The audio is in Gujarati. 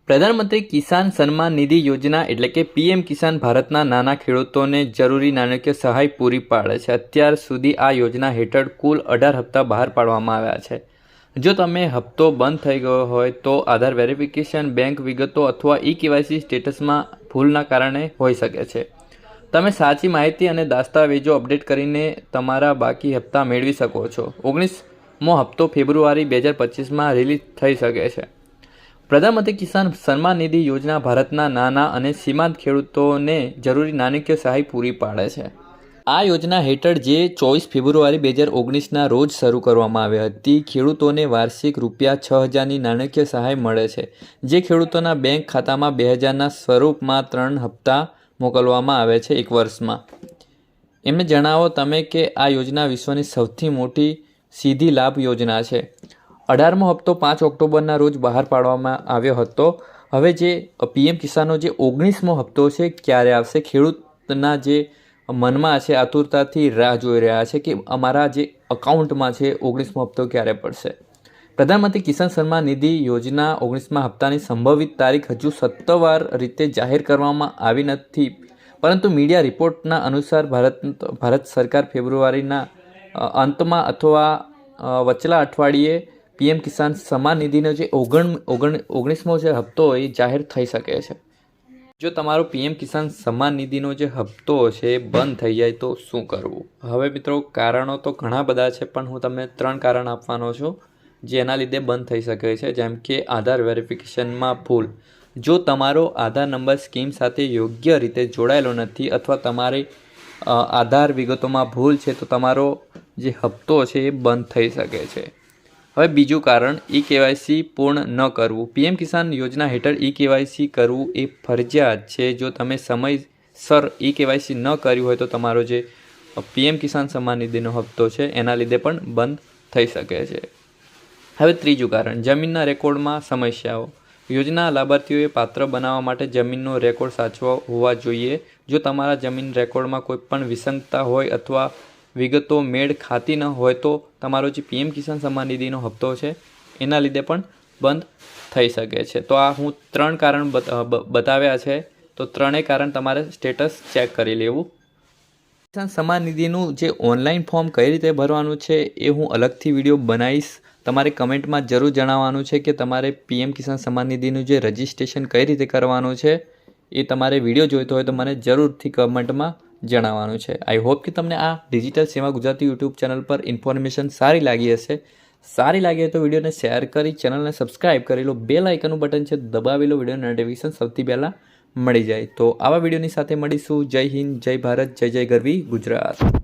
પ્રધાનમંત્રી કિસાન સન્માન નિધિ યોજના એટલે કે પીએમ કિસાન ભારતના નાના ખેડૂતોને જરૂરી નાણાકીય સહાય પૂરી પાડે છે। અત્યાર સુધી આ યોજના હેઠળ કુલ 18 હપ્તા બહાર પાડવામાં આવ્યા છે। જો તમે હપ્તો બંધ થઈ ગયો હોય તો આધાર વેરિફિકેશન, બેંક વિગતો અથવા ઈ-કેવાયસી સ્ટેટસમાં ભૂલના કારણે હોઈ શકે છે। તમે સાચી માહિતી અને દસ્તાવેજો અપડેટ કરીને તમારા બાકી હપ્તા મેળવી શકો છો। 19મો હપ્તો ફેબ્રુઆરી 2025માં રિલીઝ થઈ શકે છે। પ્રધાનમંત્રી કિસાન સન્માન નિધિ યોજના ભારતના નાના અને સીમાંત ખેડૂતોને જરૂરી નાણાકીય સહાય પૂરી પાડે છે। આ યોજના હેઠળ જે 24 ફેબ્રુઆરી 2019ના રોજ શરૂ કરવામાં આવી હતી, ખેડૂતોને વાર્ષિક ₹6,000ની નાણાકીય સહાય મળે છે, જે ખેડૂતોના બેંક ખાતામાં 2,000ના સ્વરૂપમાં 3 હપ્તા મોકલવામાં આવે છે એક વર્ષમાં। એમને જણાવો તમે કે આ યોજના વિશ્વની સૌથી મોટી સીધી લાભ યોજના છે। 18મો હપ્તો 5 ઓક્ટોબરના રોજ બહાર પાડવામાં આવ્યો હતો। હવે જે પીએમ કિસાનનો જે 19મો હપ્તો છે ક્યારે આવશે, ખેડૂતના જે મનમાં છે આતુરતાથી રાહ જોઈ રહ્યા છે કે અમારા જે અકાઉન્ટમાં છે 19મો હપ્તો ક્યારે પડશે। પ્રધાનમંત્રી કિસાન સન્માન નિધિ યોજના 19મા હપ્તાની સંભવિત તારીખ હજુ સત્તાવાર રીતે જાહેર કરવામાં આવી નથી, પરંતુ મીડિયા રિપોર્ટના અનુસાર ભારત સરકાર ફેબ્રુઆરીના અંતમાં અથવા વચલા અઠવાડિયે પીએમ કિસાન સન્માન નિધિનો જે 19મો જે હપ્તો એ જાહેર થઈ શકે છે। જો તમારો પીએમ કિસાન સન્માન નિધિનો જે હપ્તો છે બંધ થઈ જાય તો શું કરવું? હવે મિત્રો, કારણો તો ઘણા બધા છે, પણ હું તમને 3 કારણ આપવાનો છું જેના લીધે બંધ થઈ શકે છે। જેમ કે આધાર વેરિફિકેશનમાં ભૂલ। જો તમારો આધાર નંબર સ્કીમ સાથે યોગ્ય રીતે જોડાયેલો નથી અથવા તમારી આધાર વિગતોમાં ભૂલ છે તો તમારો જે હપ્તો છે એ બંધ થઈ શકે છે। હવે બીજું કારણ, ઈ-કેવાયસી પૂર્ણ ન કરવું। પીએમ કિસાન યોજના હેઠળ ઈ-કેવાયસી કરવું એ ફરજિયાત છે। જો તમે સમયસર ઈ-કેવાયસી ન કર્યું હોય તો તમારો જે પીએમ કિસાન સન્માન નિધિનો હપ્તો છે એના લીધે પણ બંધ થઈ શકે છે। હવે ત્રીજું કારણ, જમીનના રેકોર્ડમાં સમસ્યાઓ। યોજના લાભાર્થીઓએ પાત્ર બનાવવા માટે જમીનનો રેકોર્ડ સાચવો હોવા જોઈએ। જો તમારા જમીન રેકોર્ડમાં કોઈ પણ વિસંગતતા હોય અથવા વિગતો મેળ ખાતી ન હોય તો તમારો જે પીએમ કિસાન સન્માન નિધિનો હપ્તો છે એના લીધે પણ બંધ થઈ શકે છે। તો આ હું 3 કારણ બતાવ્યા છે, તો 3 કારણ તમારે સ્ટેટસ ચેક કરી લેવું। કિસાન સન્માન નિધિનું જે ઓનલાઈન ફોર્મ કઈ રીતે ભરવાનું છે એ હું અલગથી વિડીયો બનાવીશ। તમારે કમેન્ટમાં જરૂર જણાવવાનું છે કે તમારે પીએમ કિસાન સન્માન નિધિનું જે રજિસ્ટ્રેશન કઈ રીતે કરવાનું છે એ તમારે વિડીયો જોઈતો હોય તો મને જરૂરથી કમેન્ટમાં જણાવવાનું છે। આઈ હોપ કે તમને આ ડિજિટલ સેવા ગુજરાતી યુટ્યુબ ચેનલ પર ઇન્ફોર્મેશન સારી લાગી હશે। સારી લાગી તો વિડીયોને શેર કરી ચેનલને સબસ્ક્રાઈબ કરી લો। બેલ આઇકનનું બટન છે દબાવી લો, વિડીયો નોટિફિકેશન સૌથી પહેલાં મળી જાય। તો આવા વિડીયોની સાથે મળીશું। જય હિન્દ, જય ભારત, જય જય ગરવી ગુજરાત।